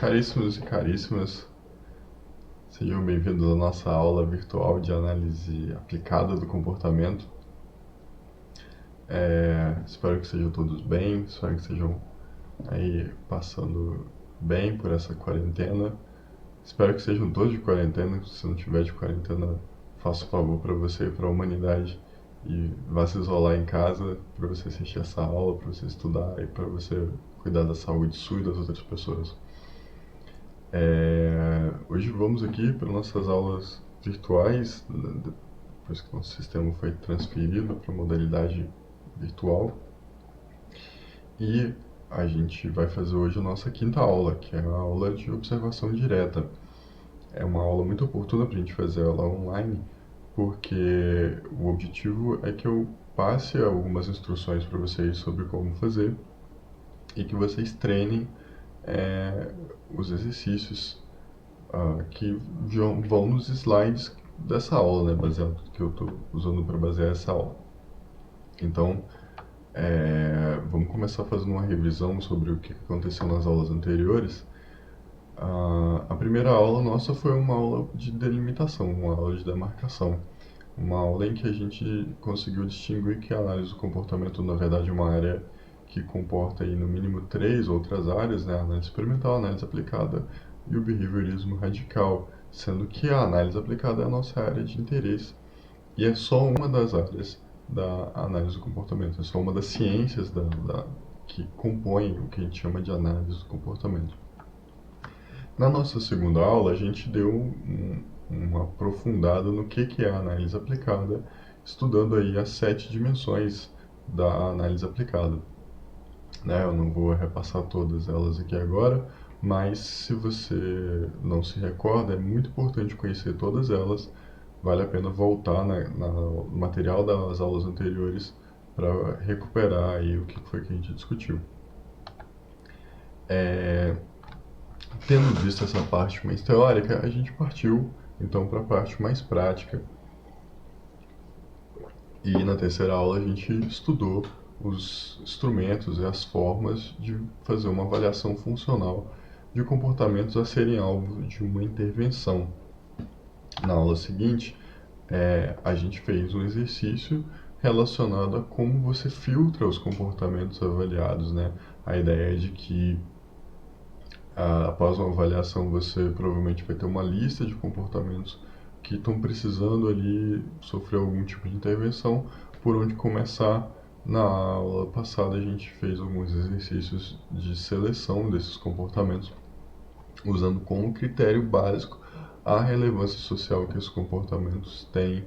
Caríssimos e caríssimas, sejam bem-vindos à nossa aula virtual de análise aplicada do comportamento. Espero que sejam todos bem, espero que estejam aí passando bem por essa quarentena. Espero que sejam todos de quarentena. Se não tiver de quarentena, faço um favor para você e para a humanidade e vá se isolar em casa para você assistir essa aula, para você estudar e para você cuidar da saúde sua e das outras pessoas. Hoje vamos aqui para nossas aulas virtuais, depois que nosso sistema foi transferido para a modalidade virtual. E a gente vai fazer hoje a nossa quinta aula, que é a aula de observação direta. É uma aula muito oportuna para a gente fazer ela online, porque o objetivo é que eu passe algumas instruções para vocês sobre como fazer e que vocês treinem os exercícios que vão nos slides dessa aula, né, baseado no que eu estou usando para basear essa aula. Então, vamos começar fazendo uma revisão sobre o que aconteceu nas aulas anteriores. A primeira aula nossa foi uma aula de delimitação, uma aula de demarcação. Uma aula em que a gente conseguiu distinguir que a análise do comportamento, na verdade, é uma área que comporta aí, no mínimo 3 outras áreas, né? A análise experimental, a análise aplicada e o behaviorismo radical, sendo que a análise aplicada é a nossa área de interesse e é só uma das áreas da análise do comportamento, é só uma das ciências que compõem o que a gente chama de análise do comportamento. Na nossa segunda aula, a gente deu uma aprofundada no que é a análise aplicada, estudando aí as 7 dimensões da análise aplicada. Né? Eu não vou repassar todas elas aqui agora, mas se você não se recorda, é muito importante conhecer todas elas. Vale a pena voltar no material das aulas anteriores para recuperar aí o que foi que a gente discutiu. Tendo visto essa parte mais teórica, a gente partiu então para a parte mais prática. E na terceira aula a gente estudou os instrumentos e as formas de fazer uma avaliação funcional de comportamentos a serem alvo de uma intervenção. Na aula seguinte, a gente fez um exercício relacionado a como você filtra os comportamentos avaliados, né? A ideia é de que após uma avaliação você provavelmente vai ter uma lista de comportamentos que estão precisando ali sofrer algum tipo de intervenção, por onde começar. Na aula passada a gente fez alguns exercícios de seleção desses comportamentos, usando como critério básico a relevância social que esses comportamentos têm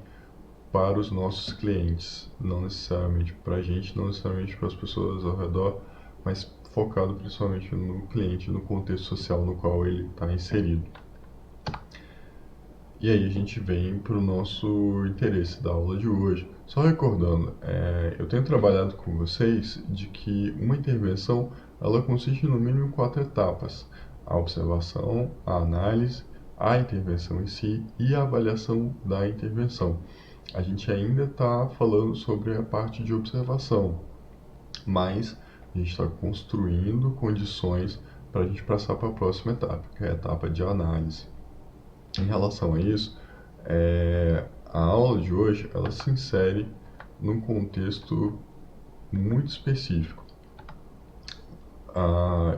para os nossos clientes, não necessariamente para a gente, não necessariamente para as pessoas ao redor, mas focado principalmente no cliente, no contexto social no qual ele está inserido. E aí a gente vem para o nosso interesse da aula de hoje. Só recordando, eu tenho trabalhado com vocês de que uma intervenção ela consiste no mínimo em 4 etapas: a observação, a análise, a intervenção em si e a avaliação da intervenção. A gente ainda está falando sobre a parte de observação, mas a gente está construindo condições para a gente passar para a próxima etapa, que é a etapa de análise. Em relação a isso, a aula de hoje ela se insere num contexto muito específico.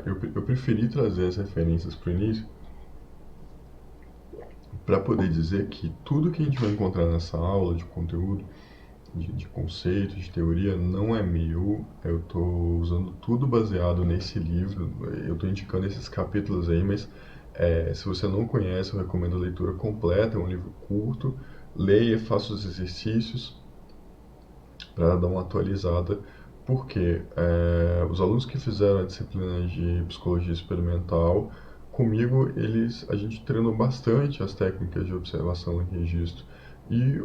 Eu preferi trazer as referências para o início para poder dizer que tudo que a gente vai encontrar nessa aula de conteúdo, de conceito, de teoria, não é meu. Eu estou usando tudo baseado nesse livro. Eu estou indicando esses capítulos aí, mas se você não conhece, eu recomendo a leitura completa. É um livro curto. Leia, faça os exercícios para dar uma atualizada, porque os alunos que fizeram a disciplina de psicologia experimental, comigo a gente treinou bastante as técnicas de observação e registro. E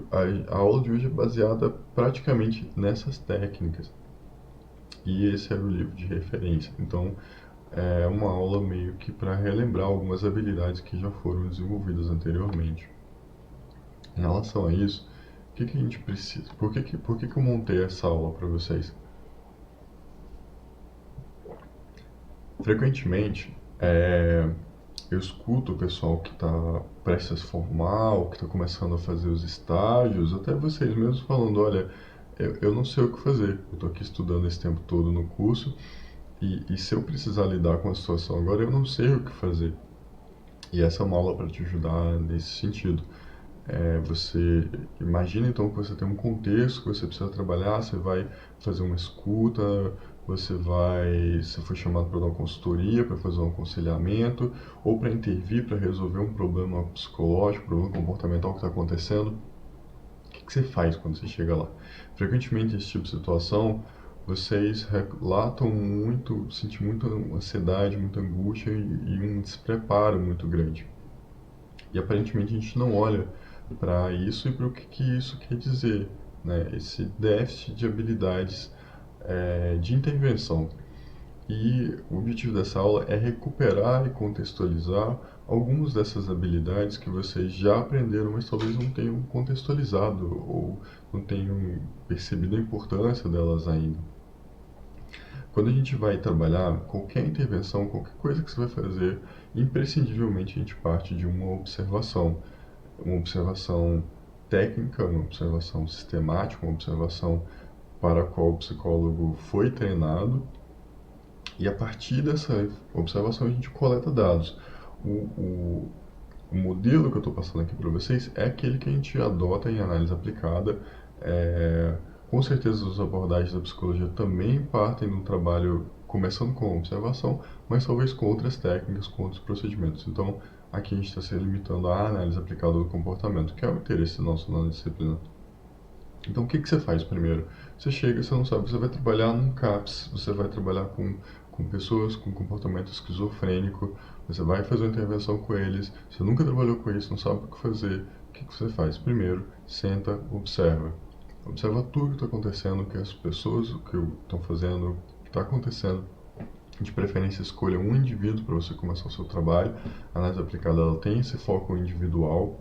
a aula de hoje é baseada praticamente nessas técnicas. E esse era o livro de referência. Então, é uma aula meio que para relembrar algumas habilidades que já foram desenvolvidas anteriormente. Em relação a isso, o que a gente precisa? Por que eu montei essa aula para vocês? Frequentemente, eu escuto o pessoal que está prestes a se formar, ou que está começando a fazer os estágios, até vocês mesmos falando, olha, eu não sei o que fazer, eu estou aqui estudando esse tempo todo no curso, e se eu precisar lidar com a situação agora, eu não sei o que fazer. E essa é uma aula para te ajudar nesse sentido. Você imagina então que você tem um contexto que você precisa trabalhar, você vai fazer uma escuta, você foi chamado para dar uma consultoria, para fazer um aconselhamento, ou para intervir, para resolver um problema psicológico, um problema comportamental que está acontecendo. O que você faz quando você chega lá? Frequentemente, esse tipo de situação, vocês relatam muito, sentem muita ansiedade, muita angústia e um despreparo muito grande. E aparentemente a gente não olha para isso e para o que isso quer dizer, né? Esse déficit de habilidades de intervenção. E o objetivo dessa aula é recuperar e contextualizar algumas dessas habilidades que vocês já aprenderam, mas talvez não tenham contextualizado ou não tenham percebido a importância delas ainda. Quando a gente vai trabalhar qualquer intervenção, qualquer coisa que você vai fazer, imprescindivelmente a gente parte de uma observação técnica, uma observação sistemática, uma observação para a qual o psicólogo foi treinado, e a partir dessa observação a gente coleta dados. O, o modelo que eu estou passando aqui para vocês é aquele que a gente adota em análise aplicada. Com certeza as abordagens da psicologia também partem de um trabalho começando com a observação, mas talvez com outras técnicas, com outros procedimentos. Então, aqui a gente está se limitando à análise aplicada do comportamento, que é o interesse nosso na disciplina. Então, o que você faz primeiro? Você chega, você não sabe, você vai trabalhar num CAPS, você vai trabalhar com pessoas com comportamento esquizofrênico, você vai fazer uma intervenção com eles, você nunca trabalhou com isso, não sabe o que fazer. O que você faz? Primeiro, senta, observa. Observa tudo o que está acontecendo, o que as pessoas o que estão fazendo, o que está acontecendo. De preferência, escolha um indivíduo para você começar o seu trabalho. A análise aplicada ela tem esse foco individual.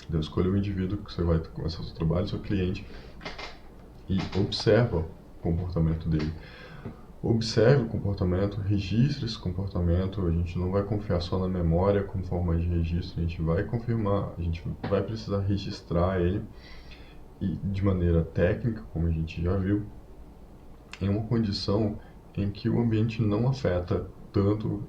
Então, escolha o indivíduo que você vai começar o seu trabalho, seu cliente, e observa o comportamento dele. Observe o comportamento, registre esse comportamento. A gente não vai confiar só na memória como forma de registro, a gente vai confirmar, a gente vai precisar registrar ele e de maneira técnica, como a gente já viu, em uma condição em que o ambiente não afeta tanto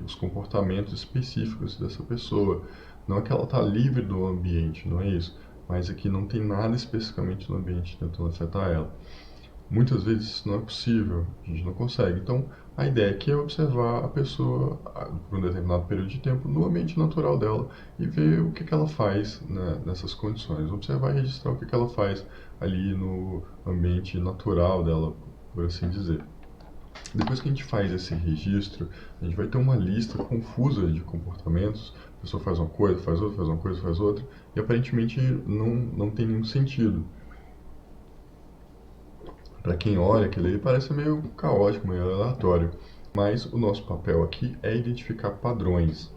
os comportamentos específicos dessa pessoa. Não é que ela está livre do ambiente, não é isso, mas é que não tem nada especificamente no ambiente tentando afetar ela. Muitas vezes isso não é possível, a gente não consegue. Então, a ideia aqui é observar a pessoa por um determinado período de tempo no ambiente natural dela e ver o que ela faz, né, nessas condições. Observar e registrar o que ela faz ali no ambiente natural dela, por assim dizer. Depois que a gente faz esse registro, a gente vai ter uma lista confusa de comportamentos. A pessoa faz uma coisa, faz outra, faz uma coisa, faz outra, e aparentemente não tem nenhum sentido. Para quem olha aquilo ali, parece meio caótico, meio aleatório. Mas o nosso papel aqui é identificar padrões.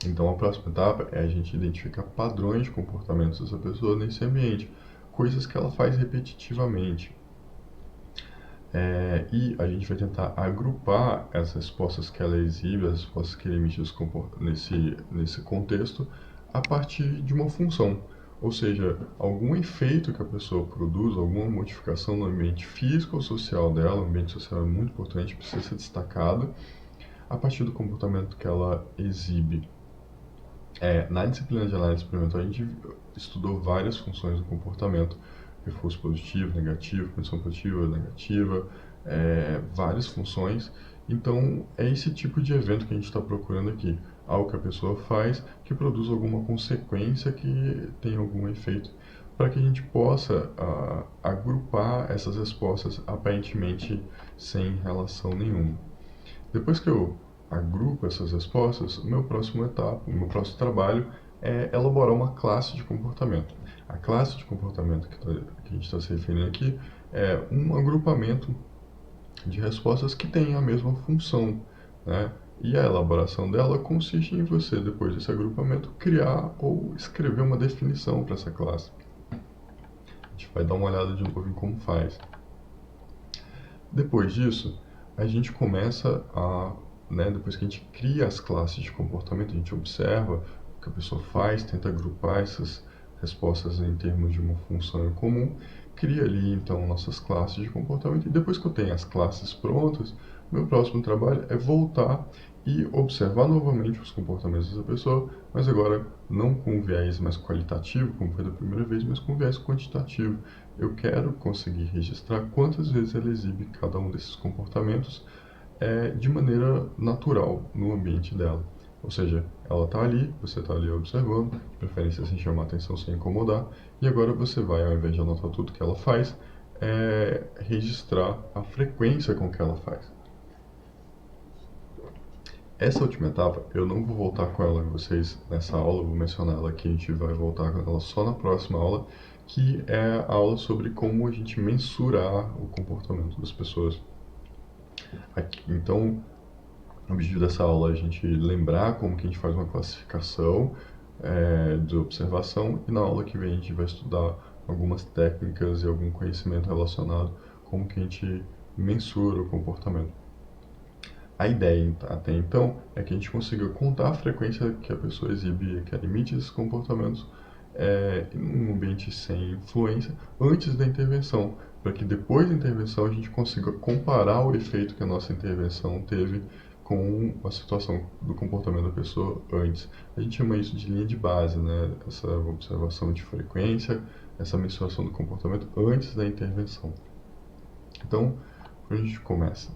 Então a próxima etapa é a gente identificar padrões de comportamentos dessa pessoa nesse ambiente, coisas que ela faz repetitivamente. E a gente vai tentar agrupar as respostas que ela exibe, as respostas que ele emite nesse contexto, a partir de uma função. Ou seja, algum efeito que a pessoa produz, alguma modificação no ambiente físico ou social dela, o ambiente social é muito importante, precisa ser destacado, a partir do comportamento que ela exibe. Na disciplina de análise experimental, a gente estudou várias funções do comportamento, reforço positivo, negativo, punição positiva, negativa, várias funções. Então, é esse tipo de evento que a gente está procurando aqui. Algo que a pessoa faz que produz alguma consequência que tem algum efeito, para que a gente possa agrupar essas respostas aparentemente sem relação nenhuma. Depois que eu agrupo essas respostas, o meu próximo trabalho é elaborar uma classe de comportamento. A classe de comportamento que a gente está se referindo aqui é um agrupamento de respostas que tem a mesma função, né? E a elaboração dela consiste em você, depois desse agrupamento, criar ou escrever uma definição para essa classe. A gente vai dar uma olhada de novo em como faz. Depois disso, a gente começa né, depois que a gente cria as classes de comportamento, a gente observa o que a pessoa faz, tenta agrupar essas respostas em termos de uma função em comum, cria ali então nossas classes de comportamento, e depois que eu tenho as classes prontas, meu próximo trabalho é voltar e observar novamente os comportamentos da pessoa, mas agora não com viés mais qualitativo, como foi da primeira vez, mas com viés quantitativo. Eu quero conseguir registrar quantas vezes ela exibe cada um desses comportamentos de maneira natural no ambiente dela. Ou seja, ela está ali, você está ali observando, de preferência sem chamar atenção, sem incomodar, e agora você vai, ao invés de anotar tudo que ela faz, registrar a frequência com que ela faz. Essa última etapa, eu não vou voltar com ela em vocês nessa aula, vou mencionar ela aqui, a gente vai voltar com ela só na próxima aula, que é a aula sobre como a gente mensurar o comportamento das pessoas. Aqui, então, o objetivo dessa aula é a gente lembrar como que a gente faz uma classificação de observação, e na aula que vem a gente vai estudar algumas técnicas e algum conhecimento relacionado a como que a gente mensura o comportamento. A ideia até então é que a gente consiga contar a frequência que a pessoa exibe, que ela emite esses comportamentos em um ambiente sem influência antes da intervenção, para que depois da intervenção a gente consiga comparar o efeito que a nossa intervenção teve com a situação do comportamento da pessoa antes. A gente chama isso de linha de base, né? Essa observação de frequência, essa mensuração do comportamento antes da intervenção. Então, a gente começa.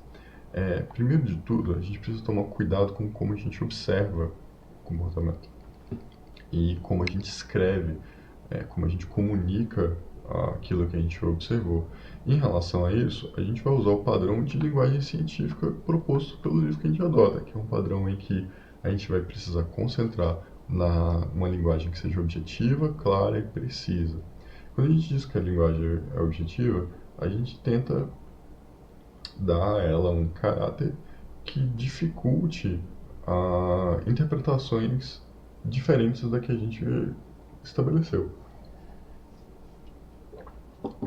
Primeiro de tudo, a gente precisa tomar cuidado com como a gente observa o comportamento e como a gente escreve, como a gente comunica aquilo que a gente observou. Em relação a isso, a gente vai usar o padrão de linguagem científica proposto pelo livro que a gente adota, que é um padrão em que a gente vai precisar concentrar uma linguagem que seja objetiva, clara e precisa. Quando a gente diz que a linguagem é objetiva, a gente tenta dar a ela um caráter que dificulte interpretações diferentes da que a gente estabeleceu.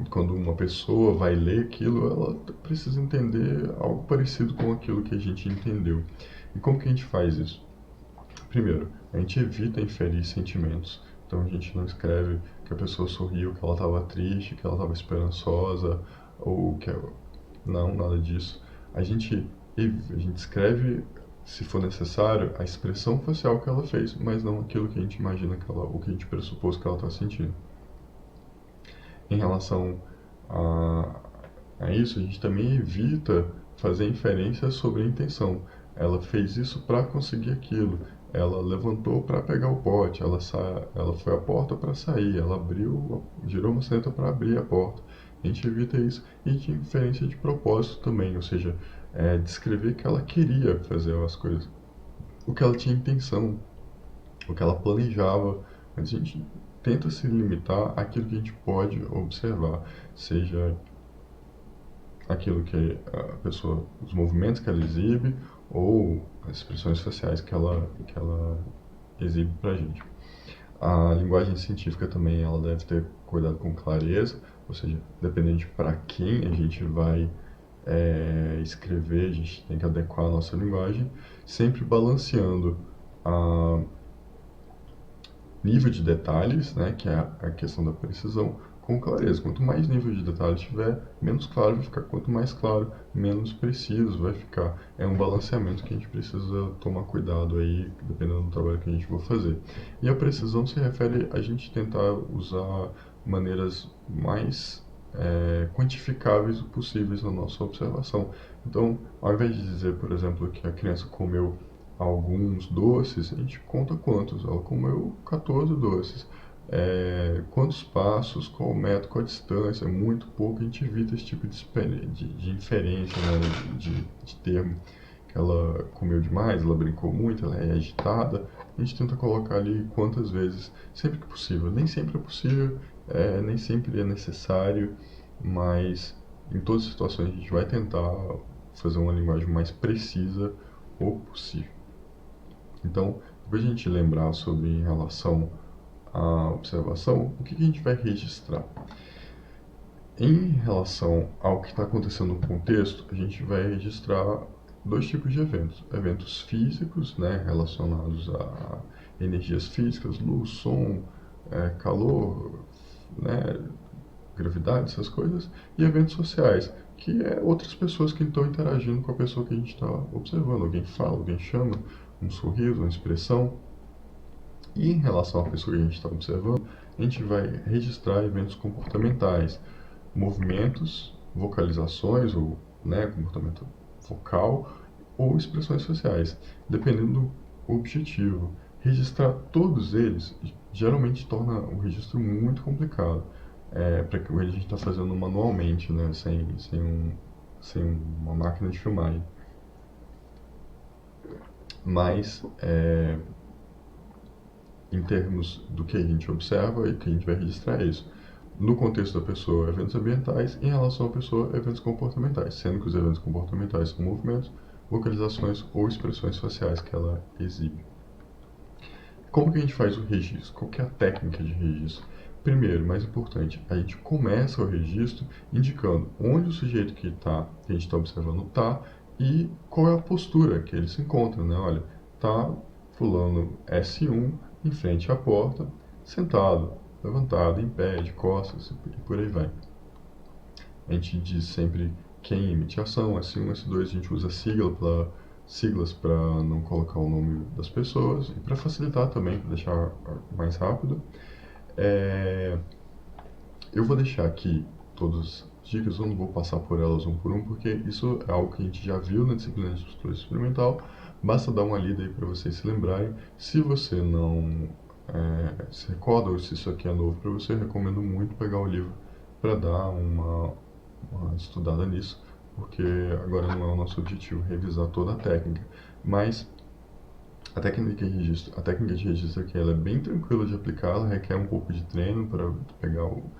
Quando uma pessoa vai ler aquilo, ela precisa entender algo parecido com aquilo que a gente entendeu. E como que a gente faz isso? Primeiro, a gente evita inferir sentimentos. Então a gente não escreve que a pessoa sorriu, que ela estava triste, que ela estava esperançosa, ou que não, nada disso. A gente escreve, se for necessário, a expressão facial que ela fez, mas não aquilo que a gente imagina o que a gente pressupôs que ela está sentindo. Em relação a isso, a gente também evita fazer inferências sobre a intenção. Ela fez isso para conseguir aquilo. Ela levantou para pegar o pote, ela foi à porta para sair, ela girou uma seta para abrir a porta. A gente evita isso, e a gente inferência de propósito também, ou seja, descrever que ela queria fazer as coisas, o que ela tinha intenção, o que ela planejava. Mas a gente tenta se limitar àquilo que a gente pode observar, seja aquilo que a pessoa, os movimentos que ela exibe ou as expressões faciais que ela exibe para a gente. A linguagem científica também ela deve ter cuidado com clareza, ou seja, dependendo de para quem a gente vai escrever, a gente tem que adequar a nossa linguagem, sempre balanceando a nível de detalhes, né, que é a questão da precisão, com clareza. Quanto mais nível de detalhes tiver, menos claro vai ficar. Quanto mais claro, menos preciso vai ficar. É um balanceamento que a gente precisa tomar cuidado aí, dependendo do trabalho que a gente for fazer. E a precisão se refere a gente tentar usar maneiras mais quantificáveis possíveis na nossa observação. Então, ao invés de dizer, por exemplo, que a criança comeu alguns doces, a gente conta quantos. Ela comeu 14 doces. Quantos passos, qual o método, qual a distância, muito pouco, a gente evita esse tipo de inferência, né, de termo. Que ela comeu demais, ela brincou muito, ela é agitada. A gente tenta colocar ali quantas vezes, sempre que possível. Nem sempre é possível, nem sempre é necessário, mas em todas as situações a gente vai tentar fazer uma linguagem mais precisa o possível. Então, depois de a gente lembrar sobre em relação à observação, o que a gente vai registrar? Em relação ao que está acontecendo no contexto, a gente vai registrar dois tipos de eventos. Eventos físicos, né, relacionados a energias físicas, luz, som, calor, né, gravidade, essas coisas, e eventos sociais, que é outras pessoas que estão interagindo com a pessoa que a gente está observando. Alguém fala, alguém chama, um sorriso, uma expressão. E em relação à pessoa que a gente está observando, a gente vai registrar eventos comportamentais, movimentos, vocalizações, ou né, comportamento vocal, ou expressões sociais, dependendo do objetivo. Registrar todos eles geralmente torna o registro muito complicado, para que a gente está fazendo manualmente, né, sem uma máquina de filmagem. Mas, em termos do que a gente observa e que a gente vai registrar isso. No contexto da pessoa, eventos ambientais, em relação à pessoa, eventos comportamentais, sendo que os eventos comportamentais são movimentos, vocalizações ou expressões faciais que ela exibe. Como que a gente faz o registro? Qual que é a técnica de registro? Primeiro, mais importante, a gente começa o registro indicando onde o sujeito que a gente está observando está e qual é a postura que ele se encontra, né? Olha, tá fulano S1 em frente à porta, sentado, levantado, em pé, de costas e por aí vai. A gente diz sempre quem emite a ação, S1, S2, a gente usa siglas para não colocar o nome das pessoas e para facilitar também, para deixar mais rápido. Eu vou deixar aqui todas as dicas, eu não vou passar por elas um por um, porque isso é algo que a gente já viu na disciplina de estrutura experimental. Basta dar uma lida aí para vocês se lembrarem. Se você não se recorda ou se isso aqui é novo para você, eu recomendo muito pegar o livro para dar uma estudada nisso, porque agora não é o nosso objetivo revisar toda a técnica. Mas a técnica de registro aqui ela é bem tranquila de aplicar, ela requer um pouco de treino para pegar o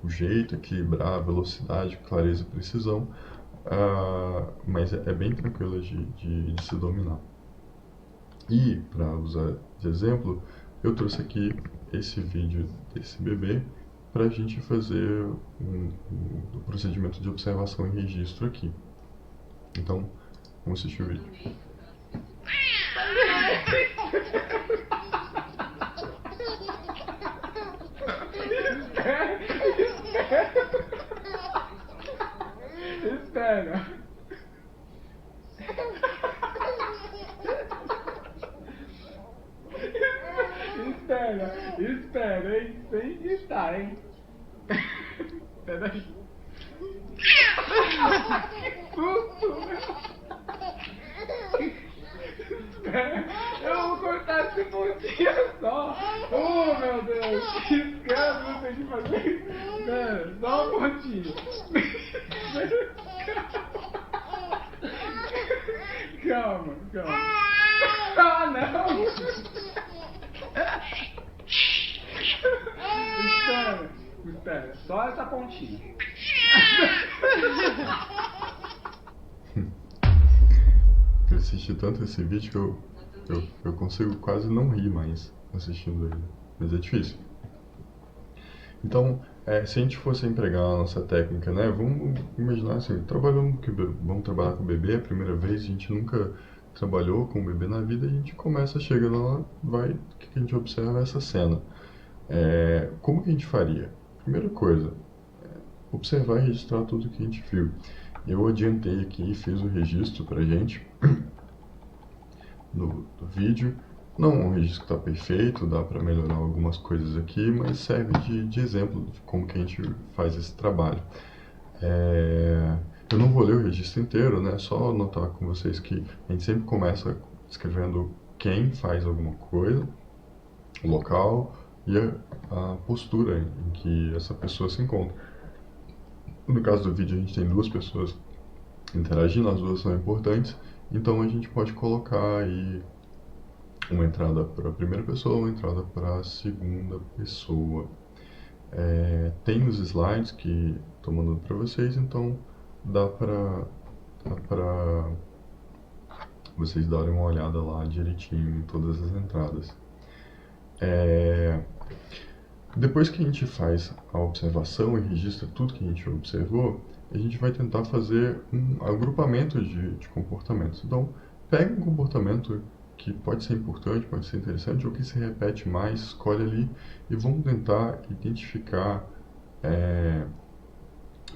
jeito, equilibrar a velocidade, clareza e precisão, mas é bem tranquila de se dominar. E, para usar de exemplo, eu trouxe aqui esse vídeo desse bebê para a gente fazer o procedimento de observação e registro aqui. Então, vamos assistir o vídeo. Espera. Espera, hein? Sem gritar, hein? Espera aí. Que susto, meu! Eu vou cortar esse pontinho só! Oh, meu Deus! Que escândalo tem que fazer! Espera, só um pontinho! Calma, calma! Ah, não! Espera, só essa pontinha. Eu assisti tanto esse vídeo que eu consigo quase não rir mais assistindo ele, mas é difícil. Então, se a gente fosse empregar a nossa técnica, né, vamos imaginar assim, vamos trabalhar com o bebê, é a primeira vez, a gente nunca trabalhou com o bebê na vida, a gente começa, chega lá, o que a gente observa é essa cena. Como que a gente faria? Primeira coisa, observar e registrar tudo que a gente viu. Eu adiantei aqui e fiz o registro pra gente do vídeo. Não é um registro que está perfeito, dá para melhorar algumas coisas aqui, mas serve de exemplo de como que a gente faz esse trabalho. Eu não vou ler o registro inteiro, né? Só notar com vocês que a gente sempre começa escrevendo quem faz alguma coisa, o local e a postura em que essa pessoa se encontra. No caso do vídeo, a gente tem duas pessoas interagindo, as duas são importantes, então a gente pode colocar aí uma entrada para a primeira pessoa, uma entrada para a segunda pessoa. Tem os slides que estou mandando para vocês, então dá para vocês darem uma olhada lá direitinho em todas as entradas. Depois que a gente faz a observação e registra tudo que a gente observou, a gente vai tentar fazer um agrupamento de comportamentos. Então, pega um comportamento que pode ser importante, pode ser interessante, ou que se repete mais, escolhe ali e vamos tentar identificar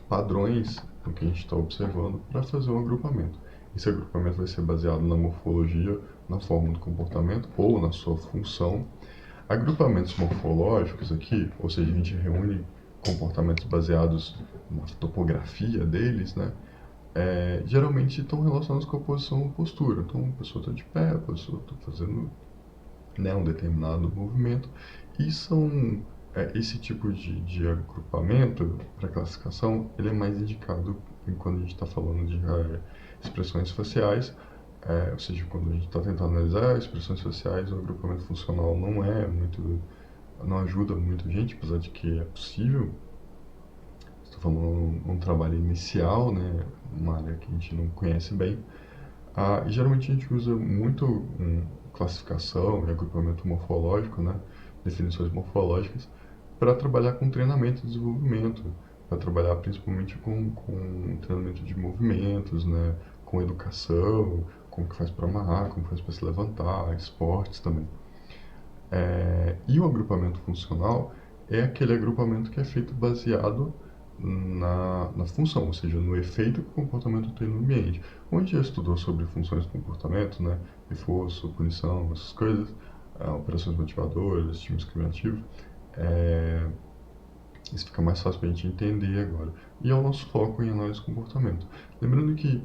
padrões no que a gente está observando para fazer um agrupamento. Esse agrupamento vai ser baseado na morfologia, na forma do comportamento ou na sua função. Agrupamentos morfológicos aqui, ou seja, a gente reúne comportamentos baseados na topografia deles, né? Geralmente estão relacionados com a posição ou postura. Então, a pessoa está de pé, a pessoa está fazendo, né, um determinado movimento. E são esse tipo de agrupamento para classificação, ele é mais indicado quando a gente está falando de expressões faciais, ou seja, quando a gente está tentando analisar expressões faciais, o agrupamento funcional não ajuda muito a gente, apesar de que é possível. Estou falando um trabalho inicial, né, uma área que a gente não conhece bem. E geralmente a gente usa muito classificação e agrupamento morfológico, né, definições morfológicas, para trabalhar com treinamento e desenvolvimento, para trabalhar principalmente com treinamento de movimentos, né, com educação, como que faz para amarrar, como faz para se levantar, esportes também. E o agrupamento funcional é aquele agrupamento que é feito baseado na função, ou seja, no efeito que o comportamento tem no ambiente. Onde já estudou sobre funções do comportamento, né, reforço, punição, essas coisas, operações motivadoras, estímulo discriminativo, isso fica mais fácil para a gente entender agora. E é o nosso foco em análise de comportamento. Lembrando que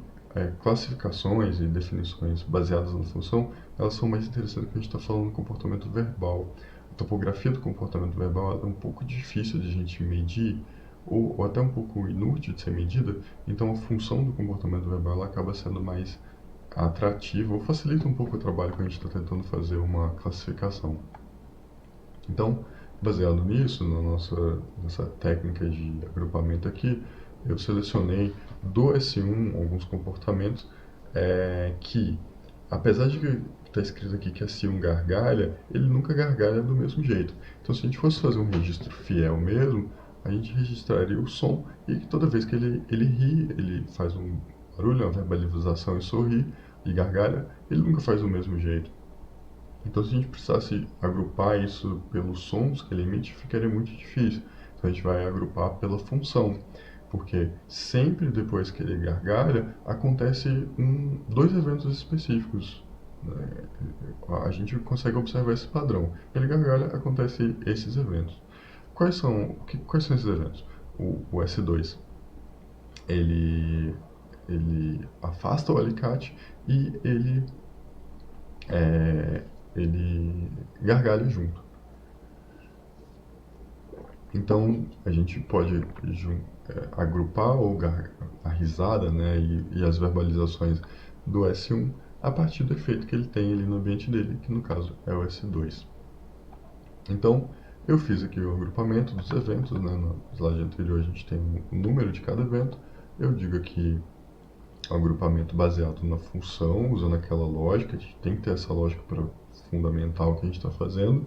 classificações e definições baseadas na função, elas são mais interessantes porque a gente está falando do comportamento verbal. A topografia do comportamento verbal é um pouco difícil de a gente medir, ou até um pouco inútil de ser medida, então a função do comportamento verbal ela acaba sendo mais atrativa, ou facilita um pouco o trabalho quando a gente está tentando fazer uma classificação. Então, baseado nisso, nessa técnica de agrupamento aqui, eu selecionei do S1 alguns comportamentos que, apesar de que está escrito aqui que S1 gargalha, ele nunca gargalha do mesmo jeito. Então, se a gente fosse fazer um registro fiel mesmo, a gente registraria o som e que toda vez que ele ri, ele faz um barulho, uma verbalização e sorri e gargalha, ele nunca faz do mesmo jeito. Então, se a gente precisasse agrupar isso pelos sons que ele emite, ficaria muito difícil. Então, a gente vai agrupar pela função, porque sempre depois que ele gargalha, acontece dois eventos específicos. A gente consegue observar esse padrão. Ele gargalha, acontece esses eventos. Quais são esses eventos? O S2, ele afasta o alicate e ele gargalha junto. Então, a gente pode agrupar a risada, né, e as verbalizações do S1 a partir do efeito que ele tem ali no ambiente dele, que no caso é o S2. Então, eu fiz aqui o agrupamento dos eventos, né, no slide anterior a gente tem o número de cada evento. Eu digo aqui o agrupamento baseado na função, usando aquela lógica, a gente tem que ter essa lógica para fundamental que a gente está fazendo,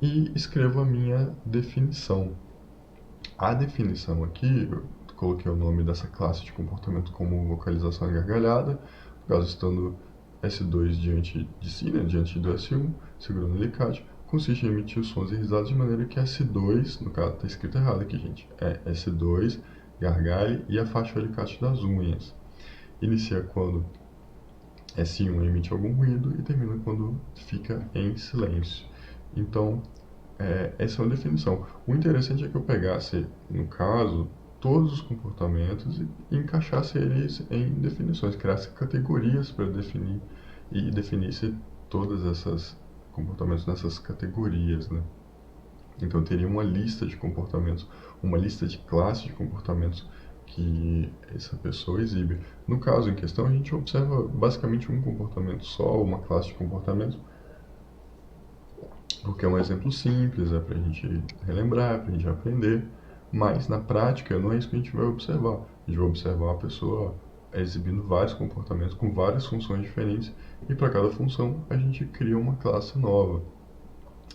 e escrevo a minha definição. A definição aqui, eu coloquei o nome dessa classe de comportamento como vocalização e gargalhada, no caso estando S2 diante de si, né, diante do S1, segurando o alicate, consiste em emitir sons e risadas de maneira que S2, no caso está escrito errado aqui, gente, é S2, gargalhe e afaste o alicate das unhas. Inicia quando S1 emite algum ruído e termina quando fica em silêncio. Então, essa é uma definição. O interessante é que eu pegasse, no caso, todos os comportamentos e encaixasse eles em definições, criasse categorias para definir e definisse todas essas comportamentos nessas categorias, né? Então, eu teria uma lista de comportamentos, uma lista de classes de comportamentos que essa pessoa exibe. No caso em questão, a gente observa basicamente um comportamento só, uma classe de comportamentos, porque é um exemplo simples, é para a gente relembrar, para a gente aprender, mas na prática não é isso que a gente vai observar. A gente vai observar a pessoa exibindo vários comportamentos com várias funções diferentes e para cada função a gente cria uma classe nova.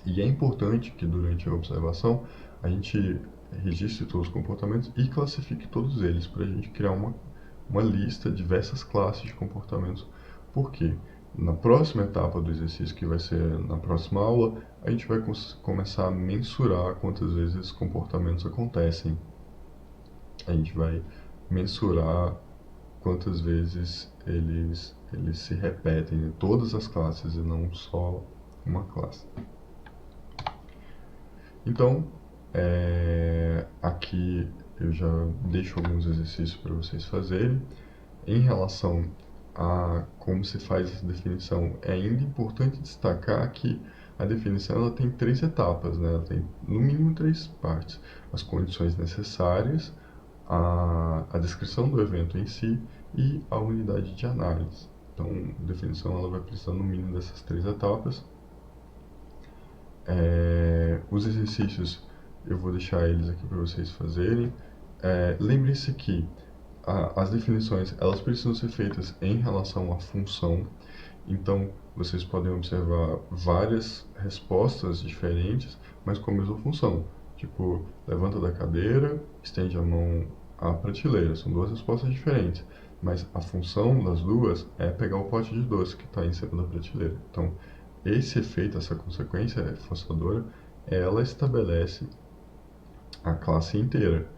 E é importante que durante a observação a gente registre todos os comportamentos e classifique todos eles para a gente criar uma lista de diversas classes de comportamentos. Por quê? Na próxima etapa do exercício, que vai ser na próxima aula, a gente vai começar a mensurar quantas vezes esses comportamentos acontecem. A gente vai mensurar quantas vezes eles se repetem em todas as classes e não só uma classe. Então, aqui eu já deixo alguns exercícios para vocês fazerem. Em relação a como se faz essa definição, é ainda importante destacar que a definição ela tem 3 etapas, né? Ela tem no mínimo 3 partes: as condições necessárias, a descrição do evento em si e a unidade de análise. Então, a definição ela vai precisar no mínimo dessas 3 etapas. Os exercícios eu vou deixar eles aqui para vocês fazerem. Lembre-se que as definições elas precisam ser feitas em relação à função. Então, vocês podem observar várias respostas diferentes, mas com a mesma função. Tipo, levanta da cadeira, estende a mão à prateleira. São 2 respostas diferentes, mas a função das duas é pegar o pote de doce que está em cima da prateleira. Então, esse efeito, essa consequência reforçadora, ela estabelece a classe inteira.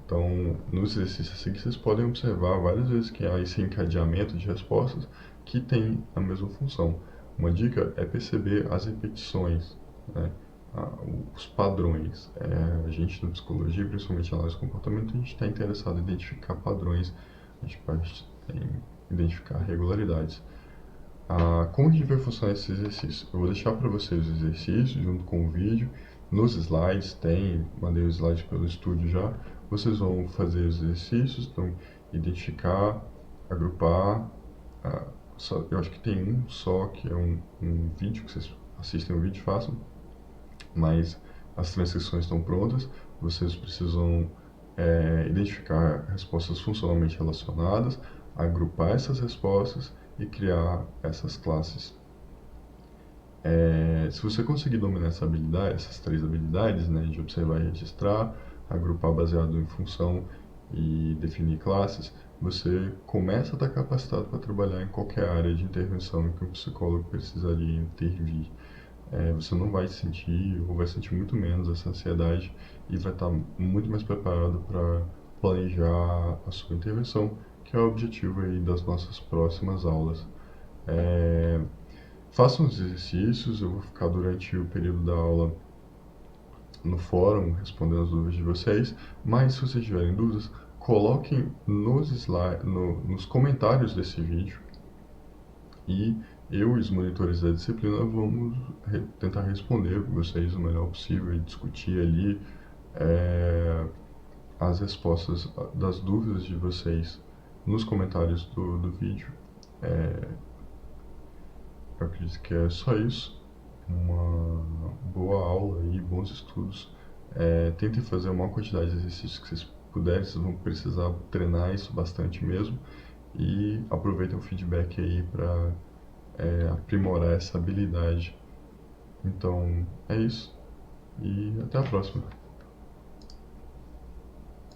Então, nos exercícios seguintes, vocês podem observar várias vezes que há esse encadeamento de respostas que tem a mesma função. Uma dica é perceber as repetições, né? Os padrões. A gente na psicologia, principalmente na análise de comportamento, a gente está interessado em identificar padrões, a gente pode identificar regularidades. Como a gente vai funcionar esse exercício? Eu vou deixar para vocês os exercícios junto com o vídeo. Nos slides mandei os slides pelo estúdio já. Vocês vão fazer os exercícios, então identificar, agrupar. Eu acho que tem um só que é um vídeo que vocês assistem o vídeo e façam, mas as transcrições estão prontas. Vocês precisam identificar respostas funcionalmente relacionadas, agrupar essas respostas e criar essas classes. Se você conseguir dominar essas 3 habilidades, né, de observar e registrar, agrupar baseado em função e definir classes, você começa a estar capacitado para trabalhar em qualquer área de intervenção em que um psicólogo precisaria intervir. Você não vai sentir, ou vai sentir muito menos essa ansiedade e vai estar muito mais preparado para planejar a sua intervenção, que é o objetivo aí das nossas próximas aulas. Façam os exercícios, eu vou ficar durante o período da aula no fórum respondendo as dúvidas de vocês, mas se vocês tiverem dúvidas, coloquem nos comentários desse vídeo e eu e os monitores da disciplina vamos tentar responder vocês o melhor possível e discutir ali as respostas das dúvidas de vocês nos comentários do vídeo. Eu acredito que é só isso. Uma boa aula e bons estudos. Tentem fazer a maior quantidade de exercícios que vocês puderem, vocês vão precisar treinar isso bastante mesmo. E aproveitem o feedback aí para aprimorar essa habilidade. Então é isso e até a próxima.